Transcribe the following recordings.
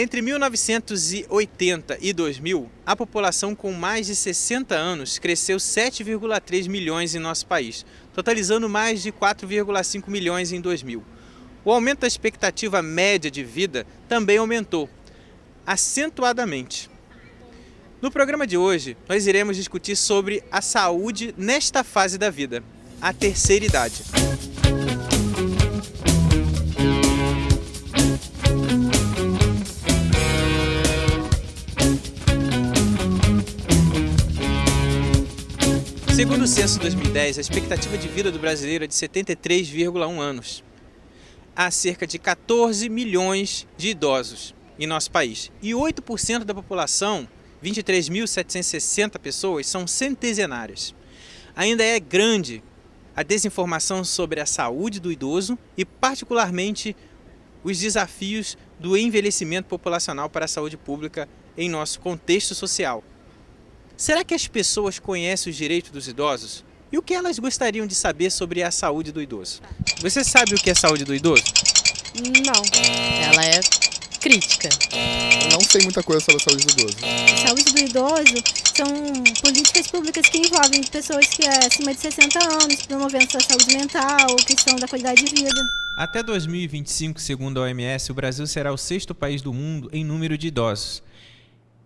Entre 1980 e 2000, a população com mais de 60 anos cresceu 7,3 milhões em nosso país, totalizando mais de 4,5 milhões em 2000. O aumento da expectativa média de vida também aumentou, acentuadamente. No programa de hoje, nós iremos discutir sobre a saúde nesta fase da vida, a terceira idade. Segundo o censo 2010, a expectativa de vida do brasileiro é de 73,1 anos. Há cerca de 14 milhões de idosos em nosso país. E 8% da população, 23.760 pessoas, são centenárias. Ainda é grande a desinformação sobre a saúde do idoso e, particularmente, os desafios do envelhecimento populacional para a saúde pública em nosso contexto social. Será que as pessoas conhecem os direitos dos idosos? E o que elas gostariam de saber sobre a saúde do idoso? Você sabe o que é saúde do idoso? Não. Ela é crítica. Eu não sei muita coisa sobre a saúde do idoso. A saúde do idoso são políticas públicas que envolvem pessoas que é acima de 60 anos, promovendo sua saúde mental, questão da qualidade de vida. Até 2025, segundo a OMS, o Brasil será o 6º país do mundo em número de idosos.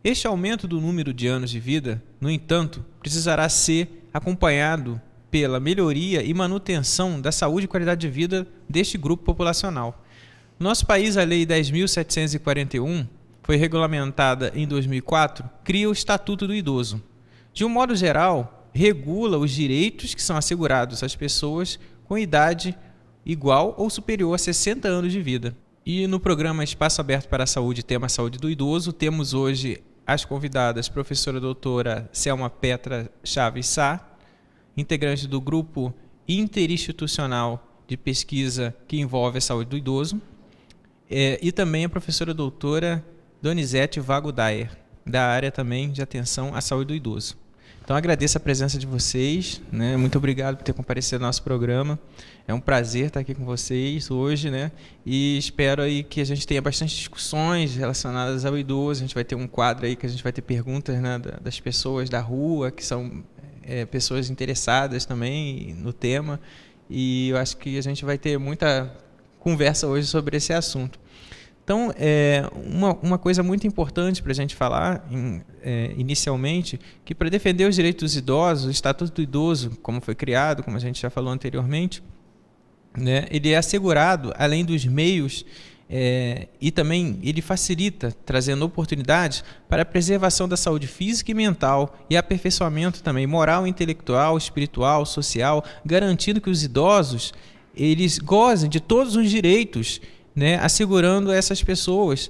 Este aumento do número de anos de vida, no entanto, precisará ser acompanhado pela melhoria e manutenção da saúde e qualidade de vida deste grupo populacional. No nosso país, a Lei 10.741 foi regulamentada em 2004, cria o Estatuto do Idoso. De um modo geral, regula os direitos que são assegurados às pessoas com idade igual ou superior a 60 anos de vida. E no programa Espaço Aberto para a Saúde, tema Saúde do Idoso, temos hoje as convidadas, professora doutora Selma Petra Chaves Sá, integrante do grupo interinstitucional de pesquisa que envolve a saúde do idoso, e também a professora doutora Donizete Vago Dayer, da área também de atenção à saúde do idoso. Então agradeço a presença de vocês, né? Muito obrigado por ter comparecido ao nosso programa. É um prazer estar aqui com vocês hoje, né? E espero aí que a gente tenha bastante discussões relacionadas ao idoso. A gente vai ter um quadro aí que a gente vai ter perguntas, né, das pessoas da rua, que são pessoas interessadas também no tema. E eu acho que a gente vai ter muita conversa hoje sobre esse assunto. Então, uma coisa muito importante para a gente falar, inicialmente, que para defender os direitos dos idosos, o Estatuto do Idoso, como foi criado, como a gente já falou anteriormente, né, ele é assegurado, além dos meios, e também ele facilita, trazendo oportunidades para a preservação da saúde física e mental e aperfeiçoamento também moral, intelectual, espiritual, social, garantindo que os idosos eles gozem de todos os direitos, né, assegurando a essas pessoas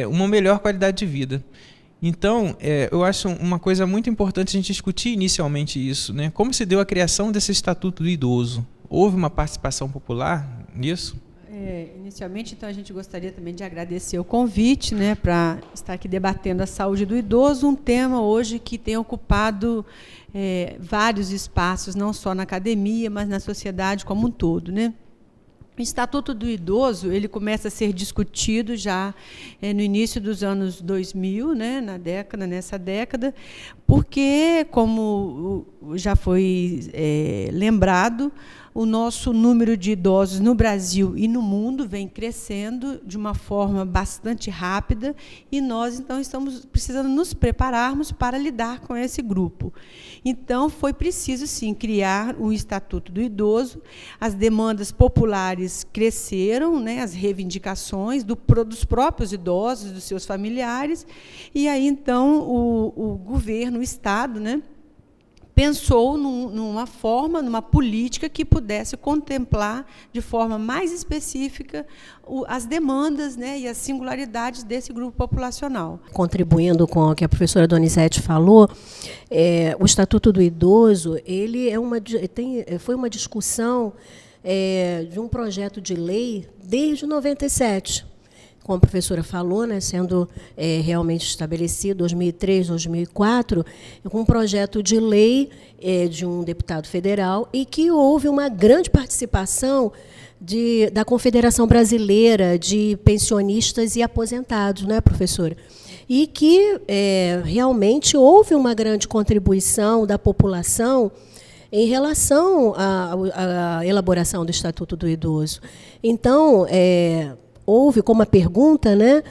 uma melhor qualidade de vida. Então, eu acho uma coisa muito importante a gente discutir inicialmente isso, né? Como se deu a criação desse Estatuto do Idoso? Houve uma participação popular nisso? Inicialmente, então, a gente gostaria também de agradecer o convite, né, para estar aqui debatendo a saúde do idoso, um tema hoje que tem ocupado vários espaços, não só na academia, mas na sociedade como um todo, né? O Estatuto do Idoso ele começa a ser discutido já no início dos anos 2000, né, nessa década, porque, como já foi lembrado, o nosso número de idosos no Brasil e no mundo vem crescendo de uma forma bastante rápida e nós, então, estamos precisando nos prepararmos para lidar com esse grupo. Então, foi preciso, sim, criar um Estatuto do Idoso. As demandas populares cresceram, né, as reivindicações dos próprios idosos, dos seus familiares, e aí, então, o governo, o Estado, né, pensou numa política que pudesse contemplar de forma mais específica as demandas, né, e as singularidades desse grupo populacional. Contribuindo com o que a professora Donizete falou, o Estatuto do Idoso ele foi uma discussão de um projeto de lei desde 97. Como a professora falou, né, sendo realmente estabelecido em 2003, 2004, com um projeto de lei de um deputado federal e que houve uma grande participação da Confederação Brasileira de Pensionistas e Aposentados, né, professora? E que realmente houve uma grande contribuição da população em relação à elaboração do Estatuto do Idoso. Então, houve, como a pergunta, né,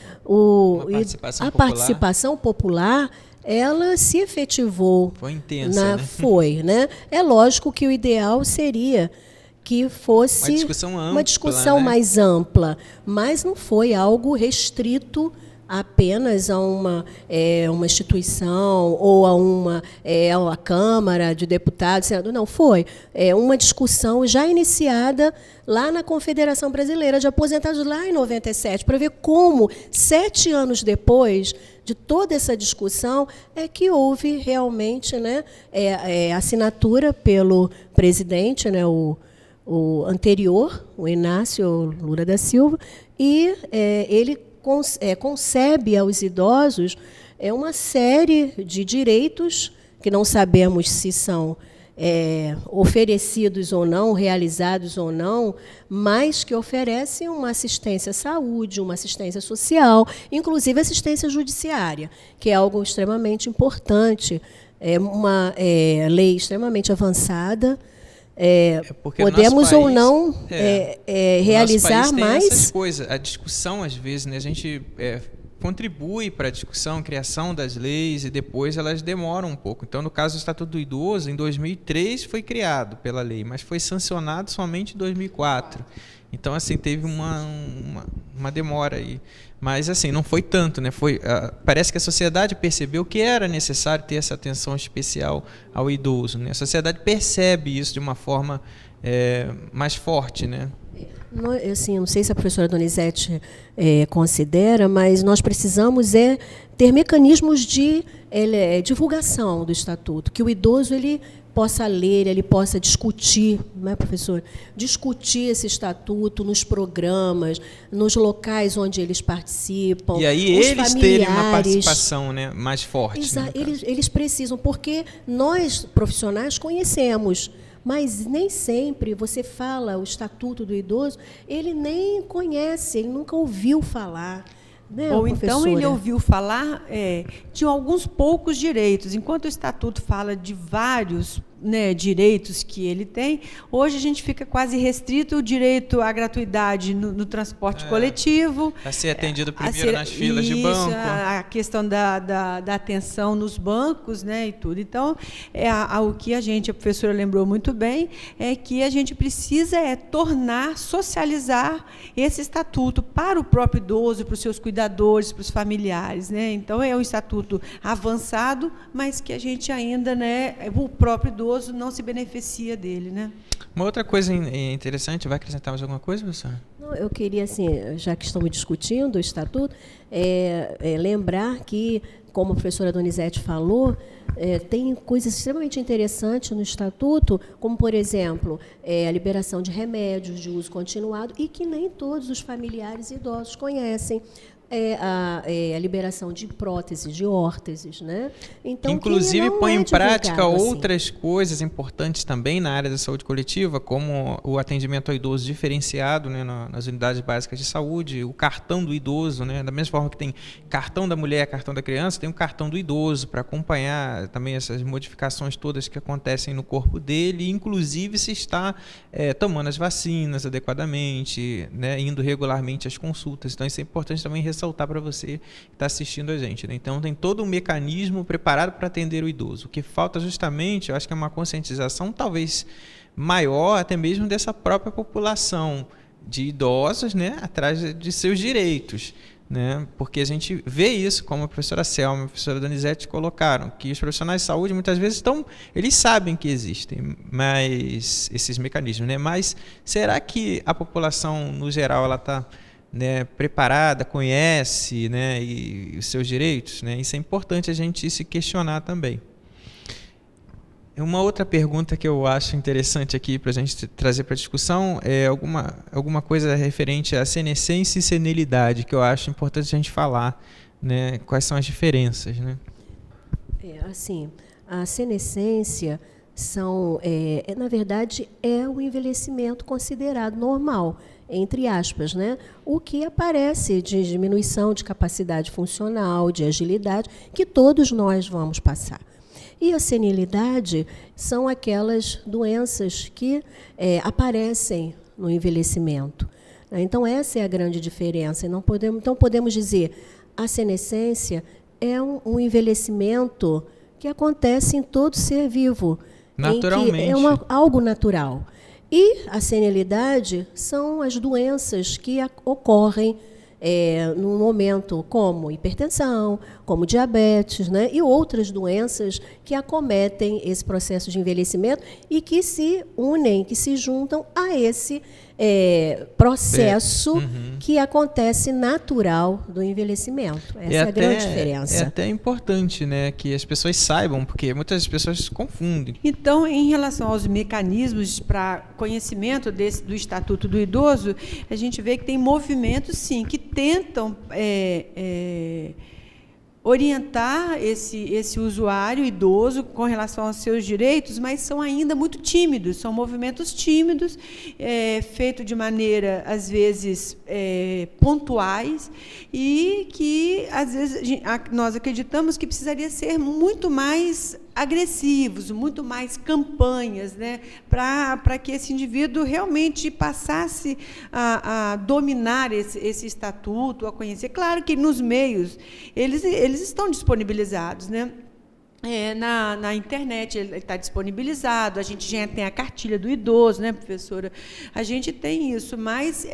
a participação popular, ela se efetivou. Foi intensa, né? Foi, né? É lógico que o ideal seria que fosse uma discussão né? mais ampla, mas não foi algo restrito apenas a uma instituição ou a uma Câmara de Deputados, Senado. Não, foi uma discussão já iniciada lá na Confederação Brasileira de Aposentados, lá em 97, para ver como, 7 anos depois de toda essa discussão, é que houve realmente, né, assinatura pelo presidente, né, o anterior, o Inácio Lula da Silva, e ele concebe aos idosos uma série de direitos que não sabemos se são oferecidos ou não, realizados ou não, mas que oferecem uma assistência à saúde, uma assistência social, inclusive assistência judiciária, que é algo extremamente importante, uma lei extremamente avançada. Podemos ou não realizar mais. Essas coisas. A discussão, às vezes, né, a gente contribui para a discussão, criação das leis, e depois elas demoram um pouco. Então, no caso do Estatuto do Idoso, em 2003 foi criado pela lei, mas foi sancionado somente em 2004. Então, assim, teve uma demora aí. Mas, assim, não foi tanto, né? Parece que a sociedade percebeu que era necessário ter essa atenção especial ao idoso, né? A sociedade percebe isso de uma forma mais forte, né? Assim, não sei se a professora Donizete considera, mas nós precisamos ter mecanismos de divulgação do Estatuto, que o idoso ele possa ler, ele possa discutir, não é, professor? Discutir esse estatuto nos programas, nos locais onde eles participam. E aí eles terem uma participação, né, mais forte. Exato, né, eles precisam, porque nós, profissionais, conhecemos, mas nem sempre você fala o Estatuto do Idoso, ele nem conhece, ele nunca ouviu falar. Né, ou professora? Então ele ouviu falar de alguns poucos direitos. Enquanto o Estatuto fala de vários, né, direitos que ele tem, hoje a gente fica quase restrito o direito à gratuidade no transporte coletivo. A ser atendido primeiro nas filas de banco. A questão da atenção nos bancos, né, e tudo. Então, o que a professora lembrou muito bem, é que a gente precisa socializar esse estatuto para o próprio idoso, para os seus cuidadores, para os familiares, né? Então, é um estatuto avançado, mas que a gente ainda, né, o próprio idoso não se beneficia dele, né? Uma outra coisa interessante, vai acrescentar mais alguma coisa, professora? Eu queria, assim, já que estamos discutindo o Estatuto, lembrar que, como a professora Donizete falou, tem coisas extremamente interessantes no Estatuto, como, por exemplo, a liberação de remédios de uso continuado, e que nem todos os familiares idosos conhecem. A liberação de próteses, de órteses, né? Então, inclusive põe em prática assim outras coisas importantes também na área da saúde coletiva, como o atendimento ao idoso diferenciado, né, nas unidades básicas de saúde, o cartão do idoso, né, da mesma forma que tem cartão da mulher, cartão da criança, tem o cartão do idoso para acompanhar também essas modificações todas que acontecem no corpo dele, inclusive se está tomando as vacinas adequadamente, né, indo regularmente às consultas. Então isso é importante também ressaltar para você que está assistindo a gente, né? Então tem todo um mecanismo preparado para atender o idoso. O que falta justamente, eu acho que é uma conscientização talvez maior até mesmo dessa própria população de idosos, né, atrás de seus direitos, né? Porque a gente vê isso, como a professora Selma e a professora Donizete colocaram, que os profissionais de saúde muitas vezes eles sabem que existem mas esses mecanismos, né? Mas será que a população no geral ela está, né, preparada, conhece, né, e os seus direitos, né? Isso é importante a gente se questionar também. Uma outra pergunta que eu acho interessante aqui para a gente trazer para a discussão é alguma coisa referente à senescência e senilidade, que eu acho importante a gente falar, né, quais são as diferenças, né? Assim, a senescência na verdade, é o envelhecimento considerado normal, entre aspas, né? O que aparece de diminuição de capacidade funcional, de agilidade, que todos nós vamos passar. E a senilidade são aquelas doenças que aparecem no envelhecimento. Então, essa é a grande diferença. Então, podemos dizer, a senescência é um envelhecimento que acontece em todo ser vivo. Naturalmente. Em que algo natural. E a senilidade são as doenças que ocorrem num momento como hipertensão, como diabetes, né, e outras doenças que acometem esse processo de envelhecimento e que se unem, que se juntam a esse processo que acontece natural do envelhecimento. Essa é a grande diferença. É até importante, né, que as pessoas saibam, porque muitas pessoas se confundem. Então, em relação aos mecanismos para conhecimento do Estatuto do Idoso, a gente vê que tem movimentos, sim, que tentam orientar esse usuário idoso com relação aos seus direitos, mas são ainda muito tímidos, são movimentos tímidos, feitos de maneira, às vezes, pontuais, e que, às vezes, nós acreditamos que precisaria ser muito mais agressivos, muito mais campanhas, né, para que esse indivíduo realmente passasse a dominar esse estatuto, a conhecer. Claro que nos meios eles estão disponibilizados, né? Na internet ele está disponibilizado, a gente já tem a cartilha do idoso, né, professora? A gente tem isso, mas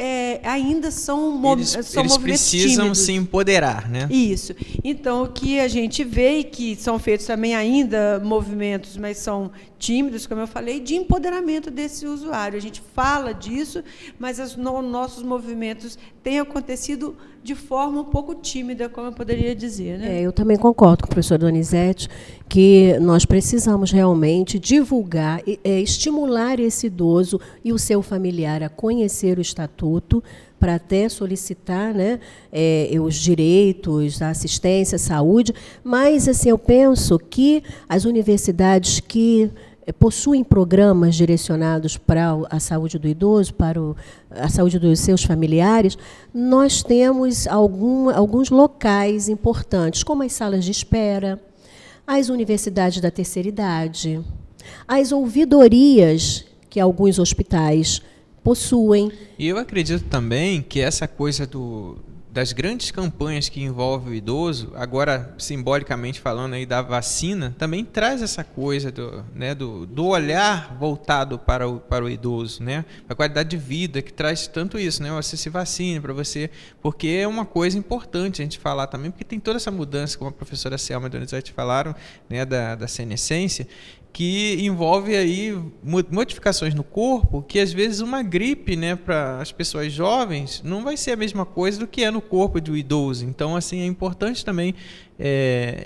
ainda são movimentos tímidos. Eles precisam se empoderar, né? Isso. Então, o que a gente vê, e que são feitos também ainda movimentos, mas são tímidos, como eu falei, de empoderamento desse usuário. A gente fala disso, mas os nossos movimentos têm acontecido de forma um pouco tímida, como eu poderia dizer, né? Eu também concordo com a professora Donizete que nós precisamos realmente divulgar, estimular esse idoso e o seu familiar a conhecer o Estatuto, para até solicitar, né, os direitos, a assistência, a saúde, mas assim, eu penso que as universidades que possuem programas direcionados para a saúde do idoso, para a saúde dos seus familiares, nós temos alguns locais importantes, como as salas de espera, as universidades da terceira idade, as ouvidorias que alguns hospitais possuem. E eu acredito também que essa coisa das grandes campanhas que envolvem o idoso, agora simbolicamente falando aí da vacina, também traz essa coisa do olhar voltado para o idoso, né? A qualidade de vida, que traz tanto isso, né? Você se vacina para você, porque é uma coisa importante a gente falar também, porque tem toda essa mudança, como a professora Selma e a Donizete falaram, né, da senescência, que envolve aí modificações no corpo, que às vezes uma gripe, né, para as pessoas jovens não vai ser a mesma coisa do que é no corpo de um idoso. Então, assim, é importante também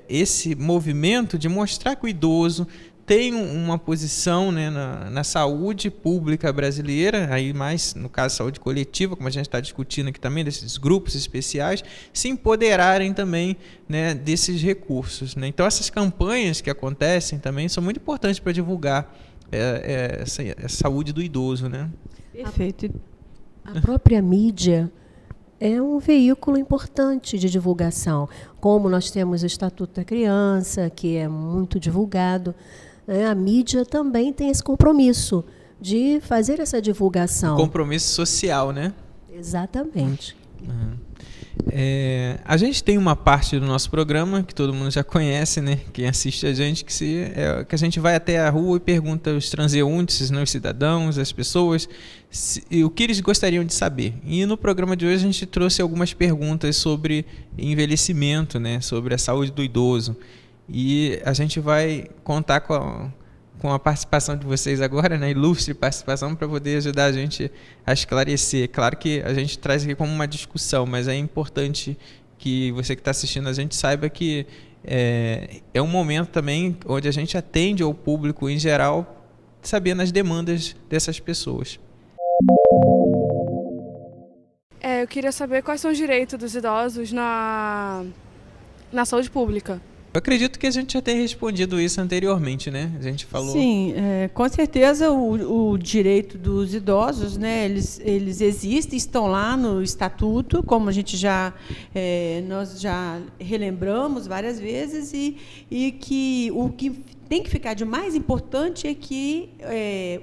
esse movimento de mostrar que o idoso tem uma posição, né, na saúde pública brasileira, aí mais no caso saúde coletiva, como a gente está discutindo aqui também, desses grupos especiais, se empoderarem também, né, desses recursos, né? Então essas campanhas que acontecem também são muito importantes para divulgar essa saúde do idoso, né? Perfeito. A própria mídia é um veículo importante de divulgação, como nós temos o Estatuto da Criança, que é muito divulgado. A mídia também tem esse compromisso de fazer essa divulgação. Compromisso social, né? Exatamente. Uhum. A gente tem uma parte do nosso programa que todo mundo já conhece, né? Quem assiste a gente, que a gente vai até a rua e pergunta aos transeuntes, né, os cidadãos, as pessoas, o que eles gostariam de saber. E no programa de hoje a gente trouxe algumas perguntas sobre envelhecimento, né? Sobre a saúde do idoso. E a gente vai contar com a participação de vocês agora, né, ilustre participação, para poder ajudar a gente a esclarecer. Claro que a gente traz aqui como uma discussão, mas é importante que você que está assistindo a gente saiba que é um momento também onde a gente atende ao público em geral, sabendo as demandas dessas pessoas. Eu queria saber quais são os direitos dos idosos na saúde pública. Eu acredito que a gente já tenha respondido isso anteriormente, né? A gente falou... Sim, com certeza o direito dos idosos, né, eles existem, estão lá no Estatuto, como a gente nós já relembramos várias vezes, e que o que tem que ficar de mais importante é que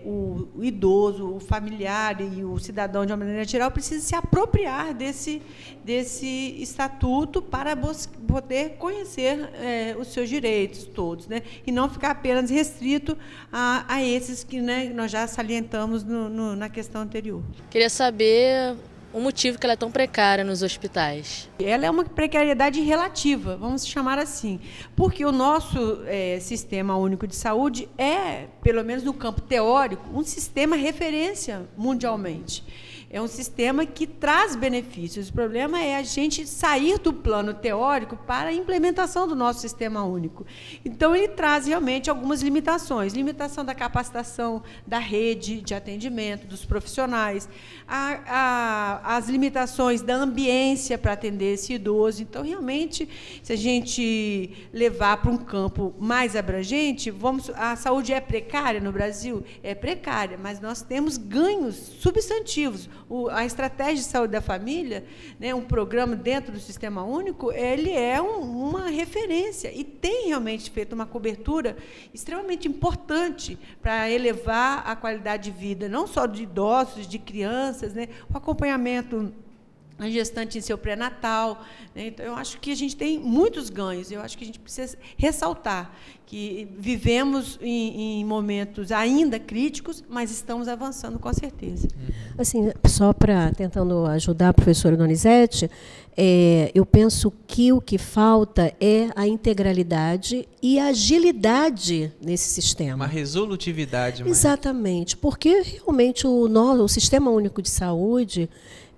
o idoso, o familiar e o cidadão, de uma maneira geral, precisa se apropriar desse estatuto para poder conhecer os seus direitos todos, né? E não ficar apenas restrito a esses que, né, nós já salientamos na questão anterior. Queria saber o motivo que ela é tão precária nos hospitais. Ela é uma precariedade relativa, vamos chamar assim, porque o nosso Sistema Único de Saúde é, pelo menos no campo teórico, um sistema referência mundialmente. É um sistema que traz benefícios. O problema é a gente sair do plano teórico para a implementação do nosso sistema único. Então, ele traz realmente algumas limitações. Limitação da capacitação da rede de atendimento, dos profissionais, as limitações da ambiência para atender esse idoso. Então, realmente, se a gente levar para um campo mais abrangente, a saúde é precária no Brasil? É precária, mas nós temos ganhos substantivos. A estratégia de saúde da família, né, um programa dentro do Sistema Único, ele é uma referência e tem realmente feito uma cobertura extremamente importante para elevar a qualidade de vida, não só de idosos, de crianças, né, o acompanhamento a gestante em seu pré-natal, né? Então, eu acho que a gente tem muitos ganhos. Eu acho que a gente precisa ressaltar que vivemos em momentos ainda críticos, mas estamos avançando com certeza. Assim, só para tentando ajudar a professora Donizete, eu penso que o que falta é a integralidade e a agilidade nesse sistema. Uma resolutividade. Exatamente, porque realmente o Sistema Único de Saúde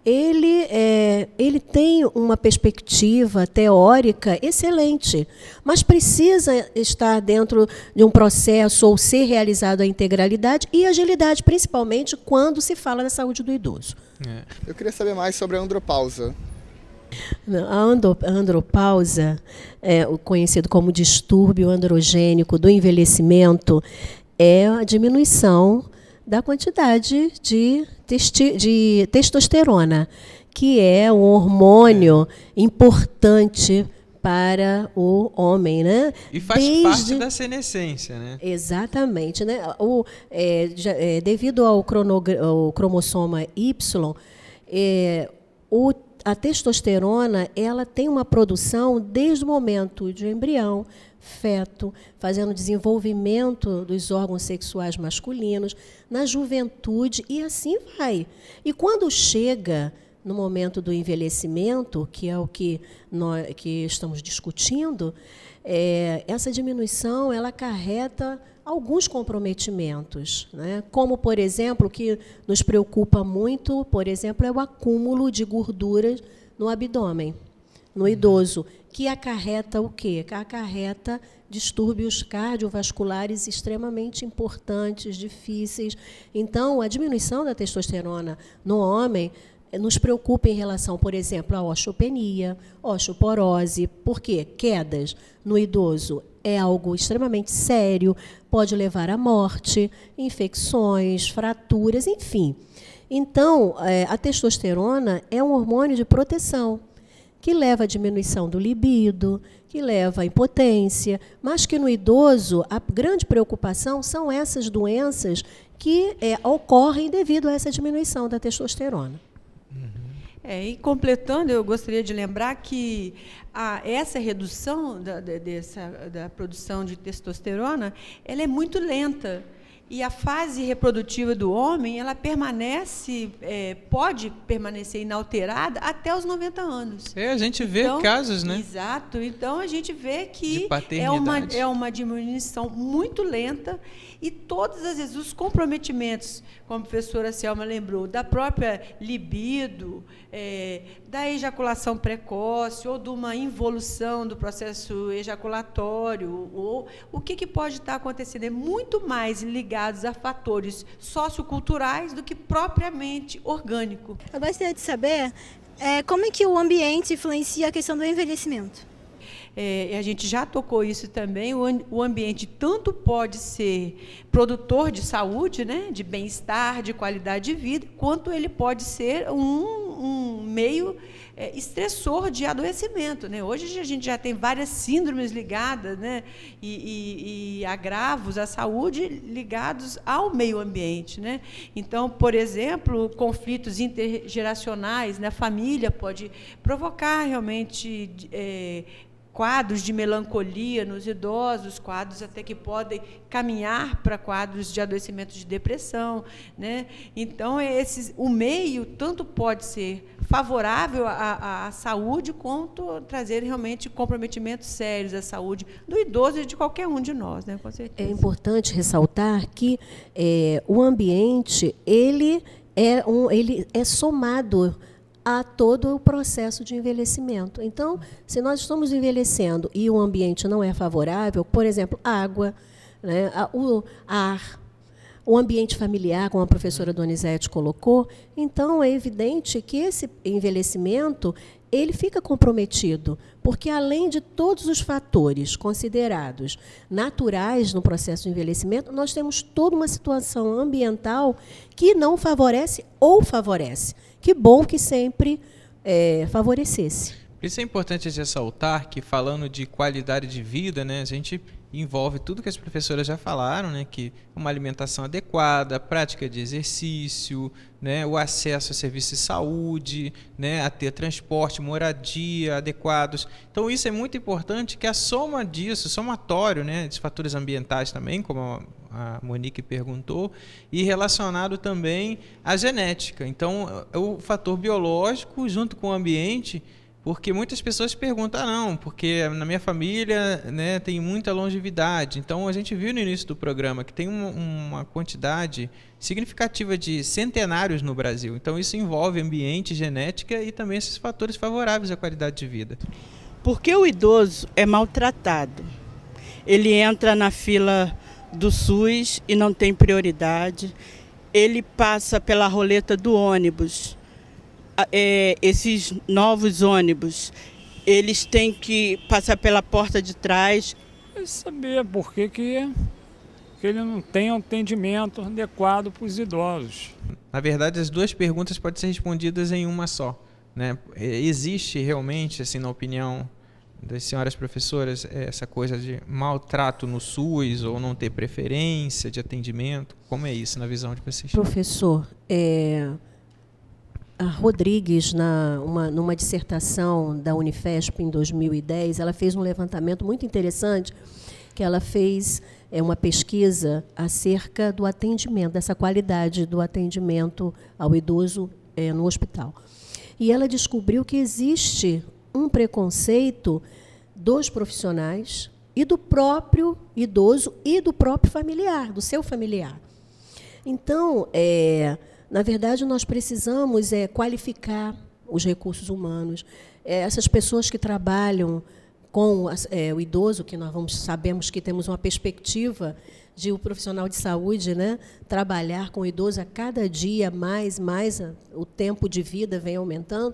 ele tem uma perspectiva teórica excelente, mas precisa estar dentro de um processo ou ser realizado a integralidade e agilidade, principalmente quando se fala da saúde do idoso. Eu queria saber mais sobre a andropausa. A andropausa, o conhecido como distúrbio androgênico do envelhecimento, é a diminuição da quantidade de testosterona, que é um hormônio importante para o homem, né? E faz parte da senescência, né? Exatamente, né? Devido ao cromossoma Y, a testosterona ela tem uma produção desde o momento de embrião, feto, fazendo o desenvolvimento dos órgãos sexuais masculinos, na juventude, e assim vai. E quando chega no momento do envelhecimento, que é o que estamos discutindo, essa diminuição ela acarreta alguns comprometimentos, né? Como, por exemplo, que nos preocupa muito, por exemplo, é o acúmulo de gorduras no abdômen, no idoso, que acarreta o quê? Acarreta distúrbios cardiovasculares extremamente importantes, difíceis. Então, a diminuição da testosterona no homem nos preocupa em relação, por exemplo, à osteopenia, osteoporose. Por quê? Quedas no idoso é algo extremamente sério, pode levar à morte, infecções, fraturas, enfim. Então, a testosterona é um hormônio de proteção, que leva à diminuição do libido, que leva à impotência, mas que no idoso a grande preocupação são essas doenças que ocorrem devido a essa diminuição da testosterona. E completando, eu gostaria de lembrar que essa redução da produção de testosterona ela é muito lenta. E a fase reprodutiva do homem, ela pode permanecer inalterada até os 90 anos. A gente vê casos, né? Exato. Então, a gente vê que é uma diminuição muito lenta e todas as vezes os comprometimentos, como a professora Selma lembrou, da própria libido, da ejaculação precoce ou de uma involução do processo ejaculatório, ou o que pode estar acontecendo é muito mais ligados a fatores socioculturais do que propriamente orgânico. Eu gostaria de saber como é que o ambiente influencia a questão do envelhecimento. a gente já tocou isso também, o ambiente tanto pode ser produtor de saúde, né, de bem-estar, de qualidade de vida, quanto ele pode ser um meio estressor de adoecimento, né? Hoje a gente já tem várias síndromes ligadas, né, e agravos à saúde ligados ao meio ambiente, né? Então, por exemplo, conflitos intergeracionais na família pode provocar realmente quadros de melancolia nos idosos, quadros até que podem caminhar para quadros de adoecimento de depressão, né? Então, o meio tanto pode ser favorável à saúde, quanto trazer realmente comprometimentos sérios à saúde do idoso e de qualquer um de nós, né? Com certeza. É importante ressaltar que o ambiente ele é somado a todo o processo de envelhecimento. Então, se nós estamos envelhecendo e o ambiente não é favorável, por exemplo, água, né, o ar, o ambiente familiar, como a professora Donizete colocou, então é evidente que esse envelhecimento ele fica comprometido, porque além de todos os fatores considerados naturais no processo de envelhecimento, nós temos toda uma situação ambiental que não favorece ou favorece. Que bom que sempre favorecesse. Por isso é importante ressaltar que, falando de qualidade de vida, né, a gente envolve tudo que as professoras já falaram, né, que uma alimentação adequada, prática de exercício, né, o acesso a serviços de saúde, né, a ter transporte, moradia adequados. Então, isso é muito importante, que a soma disso, somatório, né, dos fatores ambientais também, como a Monique perguntou, e relacionado também à genética. Então, o fator biológico junto com o ambiente, porque muitas pessoas perguntam, não, porque na minha família, né, tem muita longevidade. Então, a gente viu no início do programa que tem uma quantidade significativa de centenários no Brasil. Então, isso envolve ambiente, genética e também esses fatores favoráveis à qualidade de vida. Porque o idoso é maltratado. Ele entra na fila do SUS e não tem prioridade. Ele passa pela roleta do ônibus. Esses novos ônibus, eles têm que passar pela porta de trás. Eu saber por que ele não tem atendimento adequado para os idosos. Na verdade, as duas perguntas podem ser respondidas em uma só, né? Existe realmente, assim, na opinião das senhoras professoras, essa coisa de maltrato no SUS ou não ter preferência de atendimento? Como é isso na visão de vocês? Professor, a Rodrigues, numa dissertação da Unifesp em 2010, ela fez um levantamento muito interessante, que ela fez uma pesquisa acerca do atendimento, dessa qualidade do atendimento ao idoso no hospital. E ela descobriu que existe um preconceito dos profissionais e do próprio idoso e do próprio familiar, do seu familiar. Então, na verdade, nós precisamos qualificar os recursos humanos. Essas pessoas que trabalham com o idoso, que nós sabemos que temos uma perspectiva de o profissional de saúde, né, trabalhar com o idoso a cada dia mais o tempo de vida vem aumentando.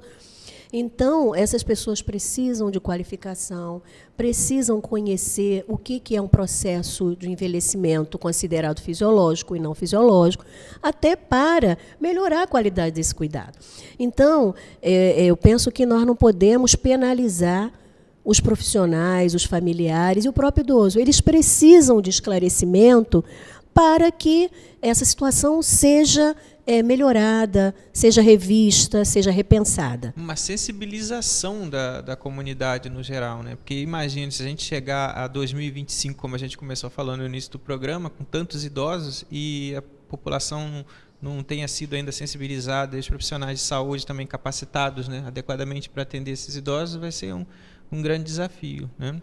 Então, essas pessoas precisam de qualificação, precisam conhecer o que é um processo de envelhecimento considerado fisiológico e não fisiológico, até para melhorar a qualidade desse cuidado. Então, eu penso que nós não podemos penalizar os profissionais, os familiares e o próprio idoso. Eles precisam de esclarecimento para que essa situação seja melhorada, seja revista, seja repensada. Uma sensibilização da comunidade no geral, né? Porque imagine se a gente chegar a 2025, como a gente começou falando no início do programa, com tantos idosos e a população não tenha sido ainda sensibilizada, e os profissionais de saúde também capacitados, né, adequadamente para atender esses idosos, vai ser um grande desafio, né?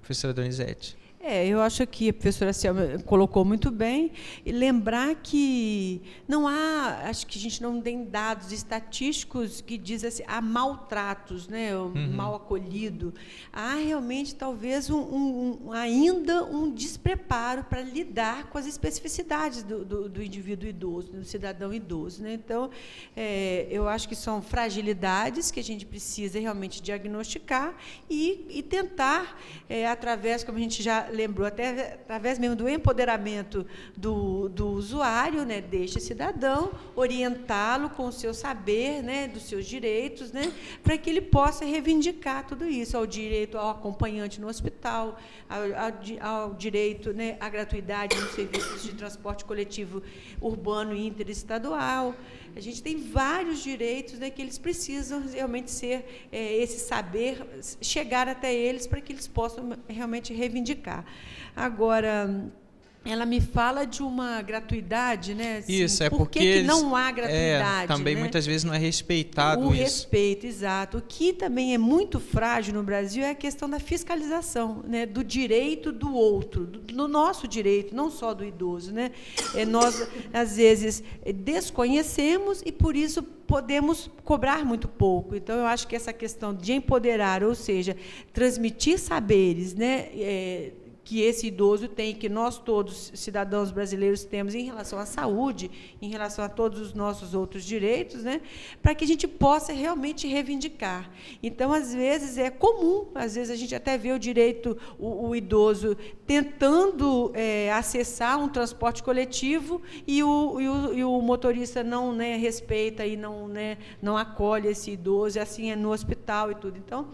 Professora Donizete. Eu acho que a professora Selma colocou muito bem. E lembrar que não há, acho que a gente não tem dados estatísticos que dizem assim, há maltratos, né, mal acolhido. Há realmente, talvez, ainda um despreparo para lidar com as especificidades do indivíduo idoso, do cidadão idoso. Né? Então, eu acho que são fragilidades que a gente precisa realmente diagnosticar e tentar, através, como a gente já lembrou, até através mesmo do empoderamento do usuário, né, deste cidadão, orientá-lo com o seu saber, né, dos seus direitos, né, para que ele possa reivindicar tudo isso, ao direito ao acompanhante no hospital, ao direito, né, à gratuidade nos serviços de transporte coletivo urbano e interestadual. A gente tem vários direitos, né, que eles precisam realmente ser, esse saber, chegar até eles para que eles possam realmente reivindicar. Agora, ela me fala de uma gratuidade, né? Assim, isso, por que não há gratuidade? Também, né? Muitas vezes não é respeitado isso. O respeito, exato. O que também é muito frágil no Brasil é a questão da fiscalização, né? Do direito do outro, do nosso direito, não só do idoso. Né? Nós, às vezes, desconhecemos e, por isso, podemos cobrar muito pouco. Então, eu acho que essa questão de empoderar, ou seja, transmitir saberes, né? Que esse idoso tem, que nós todos, cidadãos brasileiros, temos em relação à saúde, em relação a todos os nossos outros direitos, né, para que a gente possa realmente reivindicar. Então, às vezes, é comum, às vezes a gente até vê o idoso tentando acessar um transporte coletivo e o motorista não, né, respeita e não, né, não acolhe esse idoso, e assim é no hospital e tudo. Então,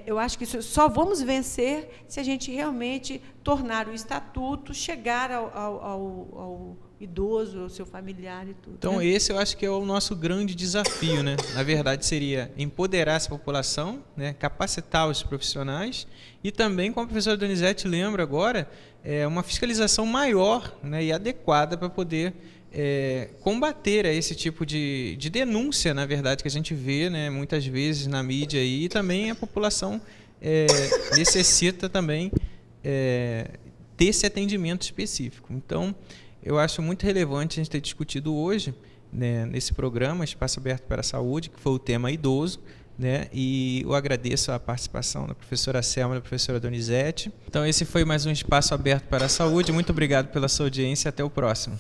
eu acho que só vamos vencer se a gente realmente tornar o estatuto, chegar ao idoso, ao seu familiar e tudo. Então, esse eu acho que é o nosso grande desafio, né? Na verdade, seria empoderar essa população, né? Capacitar os profissionais e também, como a professora Donizete lembra agora, uma fiscalização maior, né, e adequada para poder combater esse tipo de denúncia, na verdade, que a gente vê, né, muitas vezes na mídia aí, e também a população necessita também desse atendimento específico. Então, eu acho muito relevante a gente ter discutido hoje, né, nesse programa Espaço Aberto para a Saúde, que foi o tema idoso, né, e eu agradeço a participação da professora Selma e da professora Donizete. Então, esse foi mais um Espaço Aberto para a Saúde. Muito obrigado pela sua audiência. Até o próximo.